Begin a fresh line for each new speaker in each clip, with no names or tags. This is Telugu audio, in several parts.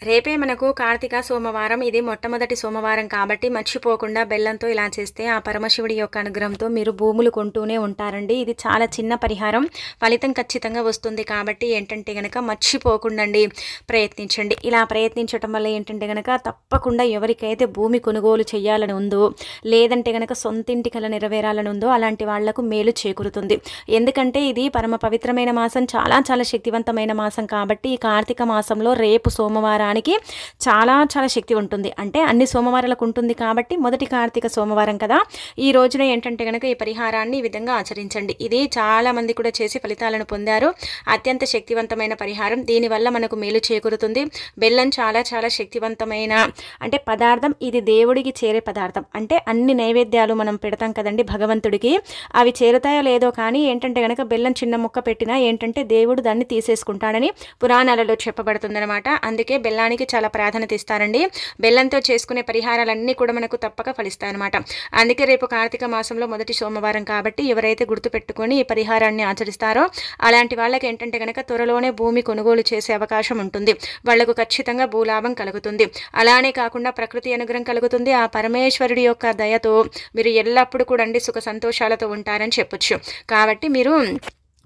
రేపే మనకు కార్తీక సోమవారం. ఇది మొట్టమొదటి సోమవారం కాబట్టి మర్చిపోకుండా బెల్లంతో ఇలా చేస్తే ఆ పరమశివుడి యొక్క అనుగ్రహంతో మీరు భూములు కొంటూనే ఉంటారండి. ఇది చాలా చిన్న పరిహారం, ఫలితం ఖచ్చితంగా వస్తుంది. కాబట్టి ఏంటంటే గనక మర్చిపోకుండా ప్రయత్నించండి. ఇలా ప్రయత్నించడం వల్ల ఏంటంటే గనక తప్పకుండా ఎవరికైతే భూమి కొనుగోలు చేయాలని ఉందో, లేదంటే గనక సొంతింటి కల నెరవేరాలని ఉందో అలాంటి వాళ్లకు మేలు చేకూరుతుంది. ఎందుకంటే ఇది పరమ పవిత్రమైన మాసం, చాలా చాలా శక్తివంతమైన మాసం. కాబట్టి ఈ కార్తీక మాసంలో రేపు సోమవారం చాలా చాలా శక్తి ఉంటుంది. అంటే అన్ని సోమవారాలకు ఉంటుంది కాబట్టి మొదటి కార్తీక సోమవారం కదా, ఈ రోజున ఏంటంటే కనుక ఈ పరిహారాన్ని ఈ విధంగా ఆచరించండి. ఇది చాలా మంది కూడా చేసి ఫలితాలను పొందారు. అత్యంత శక్తివంతమైన పరిహారం, దీనివల్ల మనకు మేలు చేకూరుతుంది. బెల్లం చాలా చాలా శక్తివంతమైన అంటే పదార్థం. ఇది దేవుడికి చేరే పదార్థం. అంటే అన్ని నైవేద్యాలు మనం పెడతాం కదండి భగవంతుడికి, అవి చేరుతాయో లేదో కానీ ఏంటంటే కనుక బెల్లం చిన్న ముక్క పెట్టినా ఏంటంటే దేవుడు దాన్ని తీసేసుకుంటాడని పురాణాలలో చెప్పబడుతుందన్నమాట. అందుకే బెల్లానికి చాలా ప్రాధాన్యత ఇస్తారండి. బెల్లంతో చేసుకునే పరిహారాలన్నీ కూడా మనకు తప్పక ఫలిస్తాయి అన్నమాట. అందుకే రేపు కార్తీక మాసంలో మొదటి సోమవారం కాబట్టి ఎవరైతే గుర్తుపెట్టుకొని ఈ పరిహారాన్ని ఆచరిస్తారో అలాంటి వాళ్ళకి ఏంటంటే కనుక త్వరలోనే భూమి కొనుగోలు చేసే అవకాశం ఉంటుంది. వాళ్లకు ఖచ్చితంగా భూలాభం కలుగుతుంది. అలానే కాకుండా ప్రకృతి అనుగ్రహం కలుగుతుంది. ఆ పరమేశ్వరుడి యొక్క దయతో మీరు ఎల్లప్పుడూ కూడా సుఖ సంతోషాలతో ఉంటారని చెప్పొచ్చు. కాబట్టి మీరు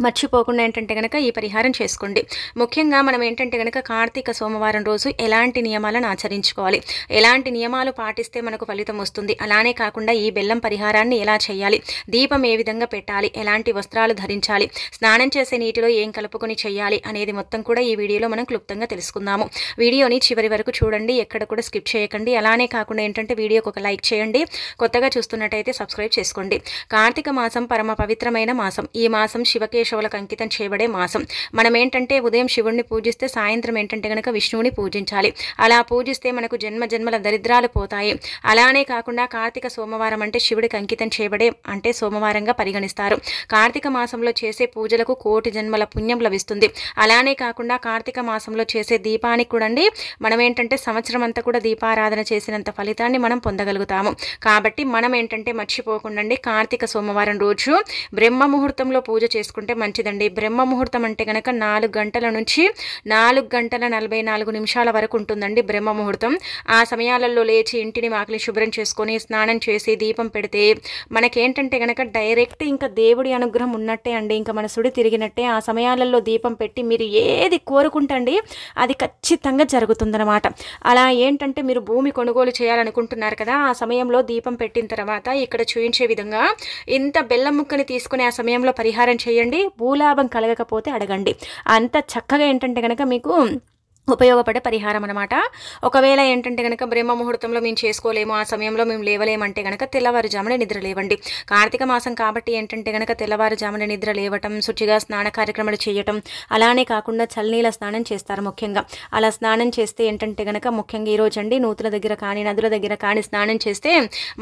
మర్చిపోకుండా ఏంటంటే కనుక ఈ పరిహారం చేసుకోండి. ముఖ్యంగా మనం ఏంటంటే కనుక కార్తీక సోమవారం రోజు ఎలాంటి నియమాలను ఆచరించుకోవాలి, ఎలాంటి నియమాలు పాటిస్తే మనకు ఫలితం వస్తుంది, అలానే కాకుండా ఈ బెల్లం పరిహారాన్ని ఎలా చేయాలి, దీపం ఏ విధంగా పెట్టాలి, ఎలాంటి వస్త్రాలు ధరించాలి, స్నానం చేసే నీటిలో ఏం కలుపుకొని చేయాలి అనేది మొత్తం కూడా ఈ వీడియోలో మనం క్లుప్తంగా తెలుసుకుందాము. వీడియోని చివరి వరకు చూడండి, ఎక్కడ కూడా స్కిప్ చేయకండి. అలానే కాకుండా ఏంటంటే వీడియోకి ఒక లైక్ చేయండి. కొత్తగా చూస్తున్నట్టయితే సబ్స్క్రైబ్ చేసుకోండి. కార్తీక మాసం పరమ పవిత్రమైన మాసం. ఈ మాసం శివకేశవులకు అంకితం చేయబడే మాసం. మనం ఏంటంటే ఉదయం శివుడిని పూజిస్తే సాయంత్రం ఏంటంటే కనుక విష్ణువుని పూజించాలి. అలా పూజిస్తే మనకు జన్మ జన్మల దరిద్రాలు పోతాయి. అలానే కాకుండా కార్తీక సోమవారం అంటే శివుడికి అంకితం చేయబడే అంటే సోమవారంగా పరిగణిస్తారు. కార్తీక మాసంలో చేసే పూజలకు కోటి జన్మల పుణ్యం లభిస్తుంది. అలానే కాకుండా కార్తీక మాసంలో చేసే దీపానికి కూడా మనం ఏంటంటే సంవత్సరం అంతా కూడా దీపారాధన చేసినంత ఫలితాన్ని మనం పొందగలుగుతాము. కాబట్టి మనం ఏంటంటే మర్చిపోకుండా కార్తీక సోమవారం రోజు బ్రహ్మ ముహూర్తంలో పూజ చేసుకుంటే మంచిదండి. బ్రహ్మ ముహూర్తం అంటే కనుక 4 గంటల నుంచి 4 గంటల 44 నిమిషాల వరకు ఉంటుందండి బ్రహ్మ ముహూర్తం. ఆ సమయాలలో లేచి ఇంటిని వాకిలి శుభ్రం చేసుకొని స్నానం చేసి దీపం పెడితే మనకేంటంటే కనుక డైరెక్ట్ ఇంకా దేవుడి అనుగ్రహం ఉన్నట్టే అండి. ఇంకా మన సుడి తిరిగినట్టే. ఆ సమయాలలో దీపం పెట్టి మీరు ఏది కోరుకుంటండి అది ఖచ్చితంగా జరుగుతుందన్నమాట. అలా ఏంటంటే మీరు భూమి కొనుగోలు చేయాలనుకుంటున్నారు కదా, ఆ సమయంలో దీపం పెట్టిన తర్వాత ఇక్కడ చూపించే విధంగా ఇంత బెల్లం ముక్కని తీసుకుని ఆ సమయంలో పరిహారం చేయండి. భూలాభం కలగకపోతే అడగండి. అంత చక్కగా ఏంటంటే కనుక మీకు ఉపయోగపడే పరిహారం అనమాట. ఒకవేళ ఏంటంటే కనుక బ్రహ్మ ముహూర్తంలో మేము చేసుకోలేము, ఆ సమయంలో మేము లేవలేమంటే కనుక తెల్లవారుజామున నిద్ర లేవండి. కార్తీక మాసం కాబట్టి ఏంటంటే కనుక తెల్లవారుజామున నిద్ర లేవటం, శుచిగా స్నాన కార్యక్రమాలు చేయటం, అలానే కాకుండా చల్లనీళ్ళ స్నానం చేస్తారు ముఖ్యంగా. అలా స్నానం చేస్తే ఏంటంటే కనుక ముఖ్యంగా ఈరోజు అండి నూతుల దగ్గర కానీ నదుల దగ్గర కానీ స్నానం చేస్తే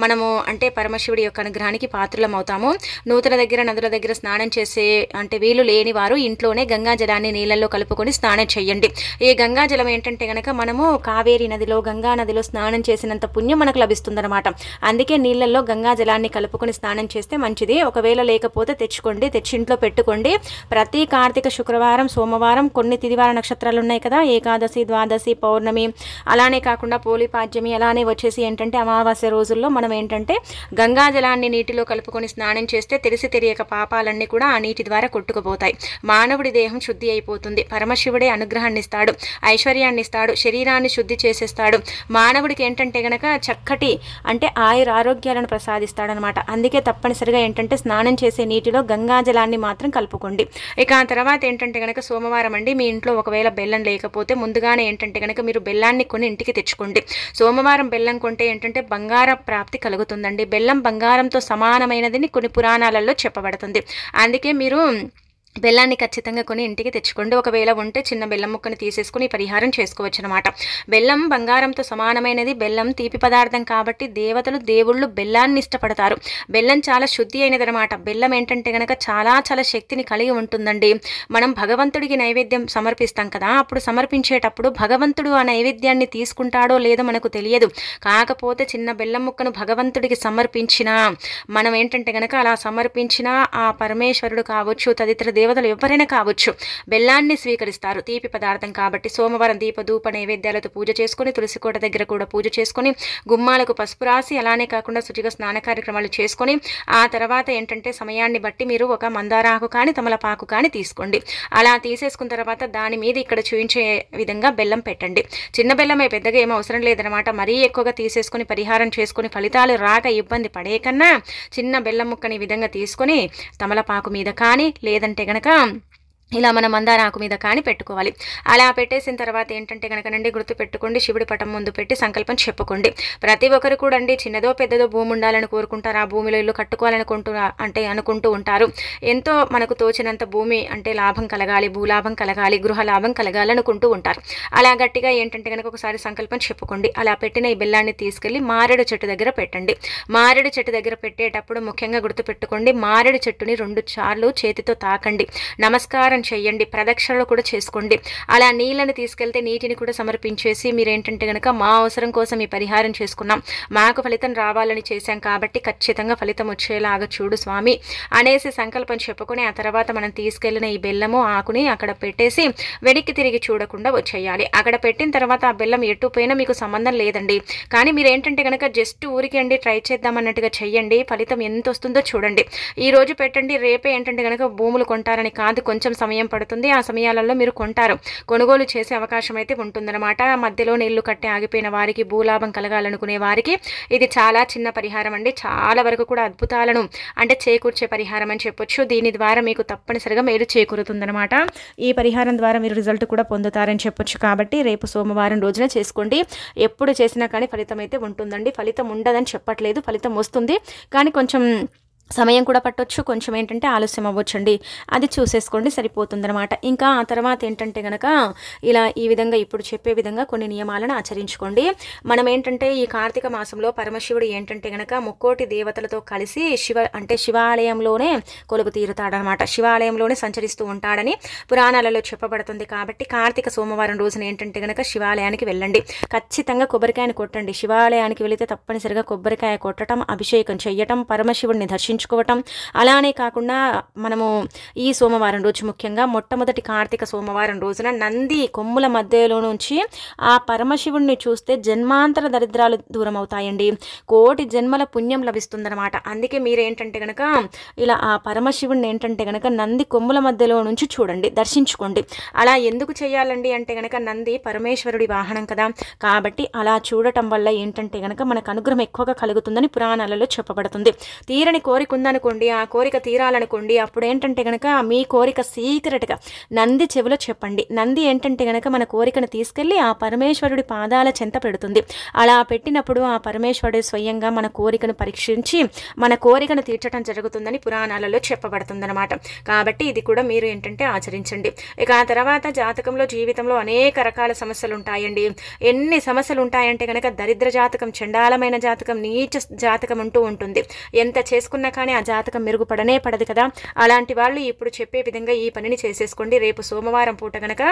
మనము అంటే పరమశివుడి యొక్క అనుగ్రహానికి పాత్రలం అవుతాము. నూతుల దగ్గర నదుల దగ్గర స్నానం చేసే అంటే వీలు లేని వారు ఇంట్లోనే గంగా జలాన్ని నీళ్ళల్లో కలుపుకొని స్నానం చేయండి. ఈ గంగాజలం ఏంటంటే కనుక మనము కావేరీ నదిలో గంగా నదిలో స్నానం చేసినంత పుణ్యం మనకు లభిస్తుందన్నమాట. అందుకే నీళ్ళల్లో గంగా జలాన్ని కలుపుకొని స్నానం చేస్తే మంచిది. ఒకవేళ లేకపోతే తెచ్చుకోండి, తెచ్చి ఇంట్లో పెట్టుకోండి. ప్రతి కార్తీక శుక్రవారం సోమవారం కొన్ని తిదివార నక్షత్రాలు ఉన్నాయి కదా, ఏకాదశి ద్వాదశి పౌర్ణమి అలానే కాకుండా పోలిపాడ్యమి అలానే వచ్చేసి ఏంటంటే అమావాస్య రోజుల్లో మనం ఏంటంటే గంగా జలాన్ని నీటిలో కలుపుకొని స్నానం చేస్తే తెలిసి తెలియక పాపాలన్నీ కూడా ఆ నీటి ద్వారా కొట్టుకుపోతాయి. మానవుడి దేహం శుద్ధి అయిపోతుంది. పరమశివుడే అనుగ్రహాన్ని ఇస్తాడు, ఐశ్వర్యాన్ని ఇస్తాడు, శరీరాన్ని శుద్ధి చేసేస్తాడు. మానవుడికి ఏంటంటే గనక చక్కటి అంటే ఆరోగ్యాలను ప్రసాదిస్తాడనమాట. అందుకే తప్పనిసరిగా ఏంటంటే స్నానం చేసే నీటిలో గంగాజలాన్ని మాత్రం కలుపుకోండి. ఇక ఆ తర్వాత ఏంటంటే గనక సోమవారం అండి మీ ఇంట్లో ఒకవేళ బెల్లం లేకపోతే ముందుగానే ఏంటంటే గనక మీరు బెల్లాన్ని కొని ఇంటికి తెచ్చుకోండి. సోమవారం బెల్లం కొంటే ఏంటంటే బంగార ప్రాప్తి కలుగుతుందండి. బెల్లం బంగారంతో సమానమైనదని కొన్ని పురాణాలలో చెప్పబడుతుంది. అందుకే మీరు బెల్లాన్ని ఖచ్చితంగా కొని ఇంటికి తెచ్చుకోండి. ఒకవేళ ఉంటే చిన్న బెల్లం ముక్కని తీసేసుకుని పరిహారం చేసుకోవచ్చు అనమాట. బెల్లం బంగారంతో సమానమైనది. బెల్లం తీపి పదార్థం కాబట్టి దేవతలు దేవుళ్ళు బెల్లాన్ని ఇష్టపడతారు. బెల్లం చాలా శుద్ధి అయినదనమాట. బెల్లం ఏంటంటే కనుక చాలా చాలా శక్తిని కలిగి ఉంటుందండి. మనం భగవంతుడికి నైవేద్యం సమర్పిస్తాం కదా, అప్పుడు సమర్పించేటప్పుడు భగవంతుడు ఆ నైవేద్యాన్ని తీసుకుంటాడో లేదో మనకు తెలియదు. కాకపోతే చిన్న బెల్లం ముక్కను భగవంతుడికి సమర్పించినా మనం ఏంటంటే కనుక అలా సమర్పించినా ఆ పరమేశ్వరుడు కావచ్చు తదితర దేవతలు ఎవరైనా కావచ్చు, బెల్లాన్ని స్వీకరిస్తారు తీపి పదార్థం కాబట్టి. సోమవారం దీప ధూప నైవేద్యాలతో పూజ చేసుకుని, తులసి కోట దగ్గర కూడా పూజ చేసుకుని, గుమ్మాలకు పసుపు రాసి, అలానే కాకుండా శుచిగా స్నాన కార్యక్రమాలు చేసుకొని, ఆ తర్వాత ఏంటంటే సమయాన్ని బట్టి మీరు ఒక మందారాకు కానీ తమలపాకు కానీ తీసుకోండి. అలా తీసేసుకున్న తర్వాత దాని మీద ఇక్కడ చూపించే విధంగా బెల్లం పెట్టండి. చిన్న బెల్లమే, పెద్దగా ఏం అవసరం లేదనమాట. మరీ ఎక్కువగా తీసేసుకుని పరిహారం చేసుకుని ఫలితాలు రాక ఇబ్బంది పడే కన్నా చిన్న బెల్లం ముక్కని ఈ విధంగా తీసుకొని తమలపాకు మీద కానీ లేదంటే గనక ఇలా మన మందార ఆకు మీద కానీ పెట్టుకోవాలి. అలా పెట్టేసిన తర్వాత ఏంటంటే కనుకనండి గుర్తు పెట్టుకోండి, శివుడి పటం ముందు పెట్టి సంకల్పం చెప్పుకోండి. ప్రతి ఒక్కరు కూడా అండి చిన్నదో పెద్దదో భూమి ఉండాలని కోరుకుంటారు, ఆ భూమిలో ఇల్లు అనుకుంటూ ఉంటారు. ఎంతో మనకు తోచినంత భూమి అంటే లాభం కలగాలి, భూలాభం కలగాలి, గృహ లాభం కలగాలి అనుకుంటూ ఉంటారు. అలా గట్టిగా ఏంటంటే కనుక ఒకసారి సంకల్పం చెప్పుకోండి. అలా పెట్టిన ఈ బెల్లాన్ని తీసుకెళ్లి మారేడు చెట్టు దగ్గర పెట్టండి. మారేడు చెట్టు దగ్గర పెట్టేటప్పుడు ముఖ్యంగా గుర్తు పెట్టుకోండి, మారేడు చెట్టుని 2 సార్లు చేతితో తాకండి, నమస్కారం చెయ్యండి, ప్రదక్షిణలు కూడా చేసుకోండి. అలా నీళ్ళని తీసుకెళ్తే నీటిని కూడా సమర్పించేసి మీరేంటంటే గనక మా అవసరం కోసం ఈ పరిహారం చేసుకున్నాం, మాకు ఫలితం రావాలని చేశాం కాబట్టి ఖచ్చితంగా ఫలితం వచ్చేలాగా చూడు స్వామి అనేసి సంకల్పం చెప్పుకొని ఆ తర్వాత మనం తీసుకెళ్లిన ఈ బెల్లము ఆకుని అక్కడ పెట్టేసి వెనక్కి తిరిగి చూడకుండా వచ్చేయాలి. అక్కడ పెట్టిన తర్వాత ఆ బెల్లం ఎటు పోయినా మీకు సంబంధం లేదండి. కానీ మీరు ఏంటంటే గనక జస్ట్ ఊరికి అండి ట్రై చేద్దామన్నట్టుగా చెయ్యండి, ఫలితం ఎంత వస్తుందో చూడండి. ఈ రోజు పెట్టండి, రేపే ఏంటంటే గనక భూములు కొంటారని కాదు, కొంచెం సమయం పడుతుంది. ఆ సమయాలలో మీరు కొంటారు, కొనుగోలు చేసే అవకాశం అయితే ఉంటుందన్నమాట. మధ్యలో నీళ్లు కట్టి ఆగిపోయిన వారికి, భూలాభం కలగాలనుకునే వారికి ఇది చాలా చిన్న పరిహారం అండి. చాలా వరకు కూడా అద్భుతాలను అంటే చేకూర్చే పరిహారం అని చెప్పొచ్చు. దీని ద్వారా మీకు తప్పనిసరిగా మేలు చేకూరుతుందన్నమాట. ఈ పరిహారం ద్వారా మీరు రిజల్ట్ కూడా పొందుతారని చెప్పొచ్చు. కాబట్టి రేపు సోమవారం రోజున చేసుకోండి. ఎప్పుడు చేసినా కానీ ఫలితం అయితే ఉంటుందండి. ఫలితం ఉండదని చెప్పట్లేదు, ఫలితం వస్తుంది, కానీ కొంచెం సమయం కూడా పట్టొచ్చు, కొంచెం ఏంటంటే ఆలస్యం అవ్వచ్చండి. అది చూసేసుకోండి, సరిపోతుందన్నమాట. ఇంకా ఆ తర్వాత ఏంటంటే గనక ఇలా ఈ విధంగా ఇప్పుడు చెప్పే విధంగా కొన్ని నియమాలను ఆచరించుకోండి. మనం ఏంటంటే ఈ కార్తీక మాసంలో పరమశివుడు ఏంటంటే గనక ముక్కోటి దేవతలతో కలిసి శివాలయంలోనే కొలువు తీరుతాడనమాట, శివాలయంలోనే సంచరిస్తూ ఉంటాడని పురాణాలలో చెప్పబడుతుంది. కాబట్టి కార్తీక సోమవారం రోజున ఏంటంటే గనక శివాలయానికి వెళ్ళండి, ఖచ్చితంగా కొబ్బరికాయను కొట్టండి. శివాలయానికి వెళితే తప్పనిసరిగా కొబ్బరికాయ కొట్టడం, అభిషేకం చెయ్యటం, పరమశివుడిని దర్శించుకోవటం. అలానే కాకుండా మనము ఈ సోమవారం రోజు ముఖ్యంగా మొట్టమొదటి కార్తీక సోమవారం రోజున నంది కొమ్ముల మధ్యలో నుంచి ఆ పరమశివుడిని చూస్తే జన్మాంతర దరిద్రాలు దూరం అవుతాయండి, కోటి జన్మల పుణ్యం లభిస్తుందన్నమాట. అందుకే మీరేంటంటే గనక ఇలా ఆ పరమశివుడిని ఏంటంటే గనక నంది కొమ్ముల మధ్యలో నుంచి చూడండి, దర్శించుకోండి. అలా ఎందుకు చేయాలండి అంటే గనక నంది పరమేశ్వరుడి వాహనం కదా, కాబట్టి అలా చూడటం వల్ల ఏంటంటే గనక మనకు అనుగ్రహం ఎక్కువగా కలుగుతుందని పురాణాలలో చెప్పబడుతుంది. తీరని కోరిక ఉందనుకోండి, ఆ కోరిక తీరాలనుకోండి, అప్పుడు ఏంటంటే గనక మీ కోరిక సీక్రెట్గా నంది చెవిలో చెప్పండి. నంది ఏంటంటే గనక మన కోరికను తీసుకెళ్ళి ఆ పరమేశ్వరుడి పాదాల చెంత పెడుతుంది. అలా పెట్టినప్పుడు ఆ పరమేశ్వరుడు స్వయంగా మన కోరికను పరీక్షించి మన కోరికను తీర్చడం జరుగుతుందని పురాణాలలో చెప్పబడుతుందన్నమాట. కాబట్టి ఇది కూడా మీరు ఏంటంటే ఆచరించండి. ఇక ఆ తర్వాత జాతకంలో జీవితంలో అనేక రకాల సమస్యలు ఉంటాయండి. ఎన్ని సమస్యలు ఉంటాయంటే గనక దరిద్ర జాతకం, చండాలమైన జాతకం, నీచ జాతకం అంటూ ఉంటుంది. ఎంత చేసుకున్నా కానీ ఆ జాతకం మెరుగుపడనే పడదు కదా. అలాంటి వాళ్ళు ఇప్పుడు చెప్పే విధంగా ఈ పనిని చేసేసుకోండి. రేపు సోమవారం పూట గనక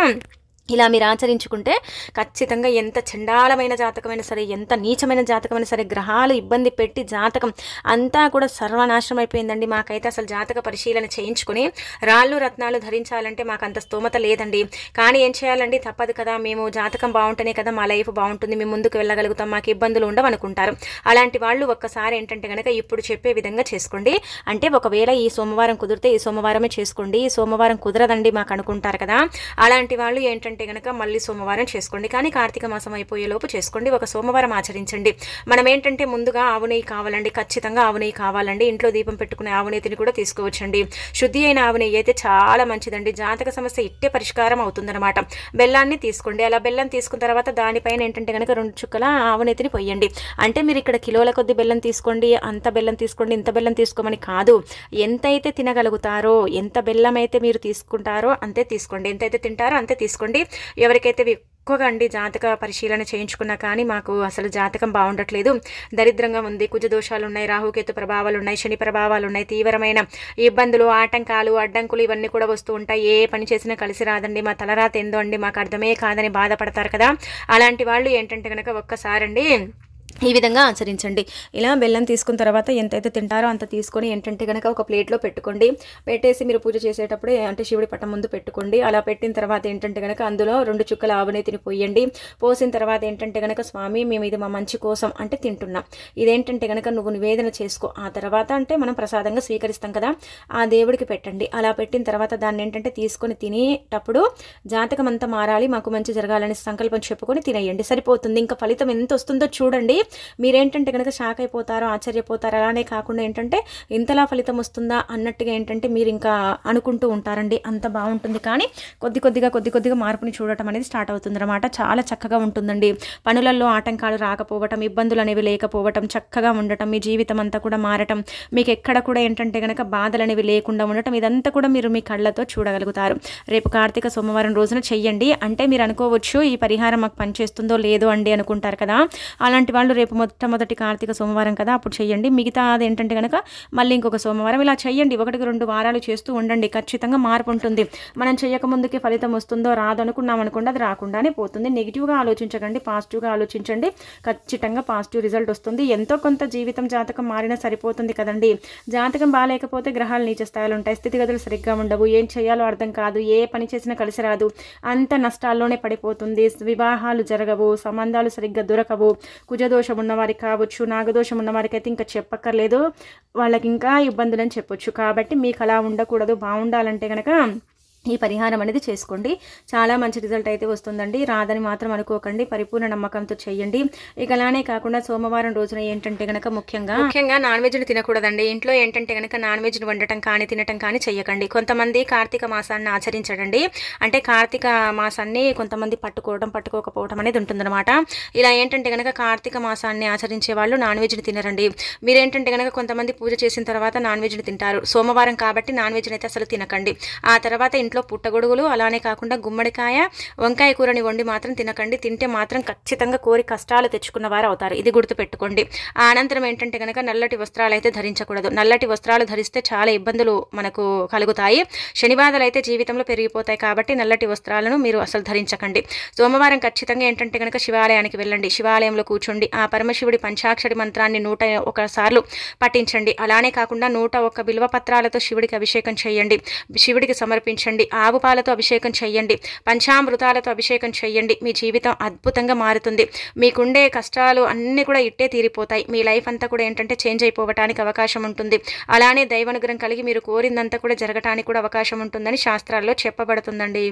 ఇలా మీరు ఆచరించుకుంటే ఖచ్చితంగా ఎంత చండాలమైన జాతకమైనా సరే, ఎంత నీచమైన జాతకమైనా సరే, గ్రహాలు ఇబ్బంది పెట్టి జాతకం అంతా కూడా సర్వనాశనం అయిపోయిందండి. మాకైతే అసలు జాతక పరిశీలన చేయించుకుని రాళ్ళు రత్నాలు ధరించాలంటే మాకు అంత స్తోమత లేదండి. కానీ ఏం చేయాలండి, తప్పదు కదా, మేము జాతకం బాగుంటేనే కదా మా లైఫ్ బాగుంటుంది, మేము ముందుకు వెళ్ళగలుగుతాం, మాకు ఇబ్బందులు ఉండవు అనుకుంటారు. అలాంటి వాళ్ళు ఒక్కసారి ఏంటంటే కనుక ఇప్పుడు చెప్పే విధంగా చేసుకోండి. అంటే ఒకవేళ ఈ సోమవారం కుదిరితే ఈ సోమవారమే చేసుకోండి, ఈ సోమవారం కుదరదండి మాకు అనుకుంటారు కదా, అలాంటి వాళ్ళు ఏంటంటే గనక మళ్ళీ సోమవారం చేసుకోండి. కానీ కార్తీక మాసం అయిపోయేలోపు చేసుకోండి, ఒక సోమవారం ఆచరించండి. మనం ఏంటంటే ముందుగా ఆవు నెయ్యి కావాలండి, ఖచ్చితంగా ఆవు నెయ్యి కావాలండి. ఇంట్లో దీపం పెట్టుకునే ఆవు నెయ్యిని కూడా తీసుకోవచ్చండి. శుద్ధి అయిన ఆవు నెయ్యి అయితే చాలా మంచిదండి, జాతక సమస్య ఇట్టే పరిష్కారం అవుతుందన్నమాట. బెల్లాన్ని తీసుకోండి. అలా బెల్లం తీసుకున్న తర్వాత దానిపైన ఏంటంటే కనుక 2 చుక్కల ఆవు నెయ్యిని పొయ్యండి. అంటే మీరు ఇక్కడ కిలోల కొద్ది బెల్లం తీసుకోండి, అంత బెల్లం తీసుకోండి, ఇంత బెల్లం తీసుకోమని కాదు, ఎంతైతే తినగలుగుతారో, ఎంత బెల్లం అయితే మీరు తీసుకుంటారో అంతే తీసుకోండి, ఎంతైతే తింటారో అంతే తీసుకోండి. ఎవరికైతే ఎక్కువగా అండి జాతక పరిశీలన చేయించుకున్నా కానీ మాకు అసలు జాతకం బాగుండట్లేదు, దరిద్రంగా ఉంది, కుజదోషాలు ఉన్నాయి, రాహుకేతు ప్రభావాలు ఉన్నాయి, శని ప్రభావాలు ఉన్నాయి, తీవ్రమైన ఇబ్బందులు, ఆటంకాలు, అడ్డంకులు ఇవన్నీ కూడా వస్తూ ఉంటాయి, ఏ పని చేసినా కలిసి రాదండి, మా తలరాత ఏందో అండి మాకు అర్థమే కాదని బాధపడతారు కదా. అలాంటి వాళ్ళు ఏంటంటే కనుక ఒక్కసారండి ఈ విధంగా ఆచరించండి. ఇలా బెల్లం తీసుకున్న తర్వాత ఎంతైతే తింటారో అంత తీసుకొని ఏంటంటే గనక ఒక ప్లేట్లో పెట్టుకోండి. పెట్టేసి మీరు పూజ చేసేటప్పుడే అంటే శివుడి పటం ముందు పెట్టుకోండి. అలా పెట్టిన తర్వాత ఏంటంటే గనక అందులో 2 చుక్కల ఆవునేతిని పోయండి. పోసిన తర్వాత ఏంటంటే గనక స్వామి మేము ఇది మా మంచి కోసం అంటే తింటున్నాం. ఇదేంటంటే గనక నువ్వు నివేదన చేసుకో. ఆ తర్వాత అంటే మనం ప్రసాదంగా స్వీకరిస్తాం కదా, ఆ దేవుడికి పెట్టండి. అలా పెట్టిన తర్వాత దాన్ని ఏంటంటే తీసుకొని తినేటప్పుడు జాతకం అంతా మారాలి, మాకు మంచి జరగాలని సంకల్పం చెప్పుకొని తినేయండి, సరిపోతుంది. ఇంకా ఫలితం ఎంత వస్తుందో చూడండి. మీరేంటంటే కనుక షాక్ అయిపోతారో, ఆశ్చర్యపోతారు. అలానే కాకుండా ఏంటంటే ఇంతలా ఫలితం వస్తుందా అన్నట్టుగా ఏంటంటే మీరు ఇంకా అనుకుంటూ ఉంటారండి. అంత బాగుంటుంది. కానీ కొద్ది కొద్దిగా మార్పుని చూడటం అనేది స్టార్ట్ అవుతుందన్నమాట. చాలా చక్కగా ఉంటుందండి. పనులలో ఆటంకాలు రాకపోవటం, ఇబ్బందులు అనేవి లేకపోవటం, చక్కగా ఉండటం, మీ జీవితం అంతా కూడా మారటం, మీకు ఎక్కడ కూడా ఏంటంటే కనుక బాధలు అనేవి లేకుండా ఉండటం, ఇదంతా కూడా మీరు మీ కళ్ళతో చూడగలుగుతారు. రేపు కార్తీక సోమవారం రోజున చెయ్యండి. అంటే మీరు అనుకోవచ్చు ఈ పరిహారం మాకు పనిచేస్తుందో లేదో అండి అనుకుంటారు కదా. అలాంటి వాళ్ళు రేపు మొట్టమొదటి కార్తీక సోమవారం కదా అప్పుడు చేయండి. మిగతా అదేంటంటే కనుక మళ్ళీ ఇంకొక సోమవారం ఇలా చేయండి. 1-2 వారాలు చేస్తూ ఉండండి. ఖచ్చితంగా మార్పు ఉంటుంది. మనం చేయకముందుకే ఫలితం వస్తుందో రాదు అనుకున్నాం అనుకోండి, అది రాకుండానే పోతుంది. నెగిటివ్గా ఆలోచించకండి, పాజిటివ్గా ఆలోచించండి. ఖచ్చితంగా పాజిటివ్ రిజల్ట్ వస్తుంది. ఎంతో కొంత జీవితం జాతకం మారినా సరిపోతుంది కదండి. జాతకం బాగాలేకపోతే గ్రహాలు నీచ స్థాయిలు ఉంటాయి, స్థితిగతులు సరిగ్గా ఉండవు, ఏం చేయాలో అర్థం కాదు, ఏ పని చేసినా కలిసి రాదు, అంత నష్టాల్లోనే పడిపోతుంది, వివాహాలు జరగవు, సంబంధాలు సరిగ్గా దొరకవు, కుజదోషం ఉన్నవారికి కావచ్చు, నాగదోషం ఉన్నవారికి అయితే ఇంకా చెప్పక్కర్లేదు, వాళ్ళకి ఇంకా ఇబ్బందులని చెప్పొచ్చు. కాబట్టి మీకు అలా ఉండకూడదు. బాగుండాలంటే కనుక ఈ పరిహారం అనేది చేసుకోండి. చాలా మంచి రిజల్ట్ అయితే వస్తుందండి. రాదని మాత్రం అనుకోకండి, పరిపూర్ణ నమ్మకంతో చేయండి. ఇక అలానే కాకుండా సోమవారం రోజున ఏంటంటే గనక ముఖ్యంగా నాన్ వెజ్ని తినకూడదండి. ఇంట్లో ఏంటంటే గనక నాన్ వెజ్ని వండటం కానీ తినటం కానీ చెయ్యకండి. కొంతమంది కార్తీక మాసాన్ని ఆచరించడండి. అంటే కార్తీక మాసాన్ని కొంతమంది పట్టుకోకపోవడం అనేది ఉంటుందన్నమాట. ఇలా ఏంటంటే గనక కార్తీక మాసాన్ని ఆచరించే వాళ్ళు నాన్ వెజ్ని తినరండి. మీరేంటంటే గనక కొంతమంది పూజ చేసిన తర్వాత నాన్ వెజ్ని తింటారు. సోమవారం కాబట్టి నాన్ వెజ్ని అయితే అసలు తినకండి. ఆ తర్వాత ఇంట్లో పుట్టగొడుగులు, అలానే కాకుండా గుమ్మడికాయ, వంకాయ కూరని వండి మాత్రం తినకండి. తింటే మాత్రం ఖచ్చితంగా కోరి కష్టాలు తెచ్చుకున్న వారు అవుతారు. ఇది గుర్తుపెట్టుకోండి. ఆ అనంతరం ఏంటంటే కనుక నల్లటి వస్త్రాలు అయితే ధరించకూడదు. నల్లటి వస్త్రాలు ధరిస్తే చాలా ఇబ్బందులు మనకు కలుగుతాయి. శనిబాధలు అయితే జీవితంలో పెరిగిపోతాయి. కాబట్టి నల్లటి వస్త్రాలను మీరు అసలు ధరించకండి. సోమవారం ఖచ్చితంగా ఏంటంటే కనుక శివాలయానికి వెళ్ళండి. శివాలయంలో కూర్చోండి. ఆ పరమశివుడి పంచాక్షరి మంత్రాన్ని 101 సార్లు పఠించండి. అలానే కాకుండా 101 బిల్వ పత్రాలతో శివుడికి అభిషేకం చేయండి. శివుడికి సమర్పించండి. ఆవు పాలతో అభిషేకం చేయండి. పంచామృతాలతో అభిషేకం చేయండి. మీ జీవితం అద్భుతంగా మారుతుంది. మీకుండే కష్టాలు అన్నీ కూడా ఇట్టే తీరిపోతాయి. మీ లైఫ్ అంతా కూడా ఏంటంటే చేంజ్ అయిపోవటానికి అవకాశం ఉంటుంది. అలానే దైవానుగ్రహం కలిగి మీరు కోరిందంతా కూడా జరగటానికి కూడా అవకాశం ఉంటుందని శాస్త్రాల్లో చెప్పబడుతుందండి.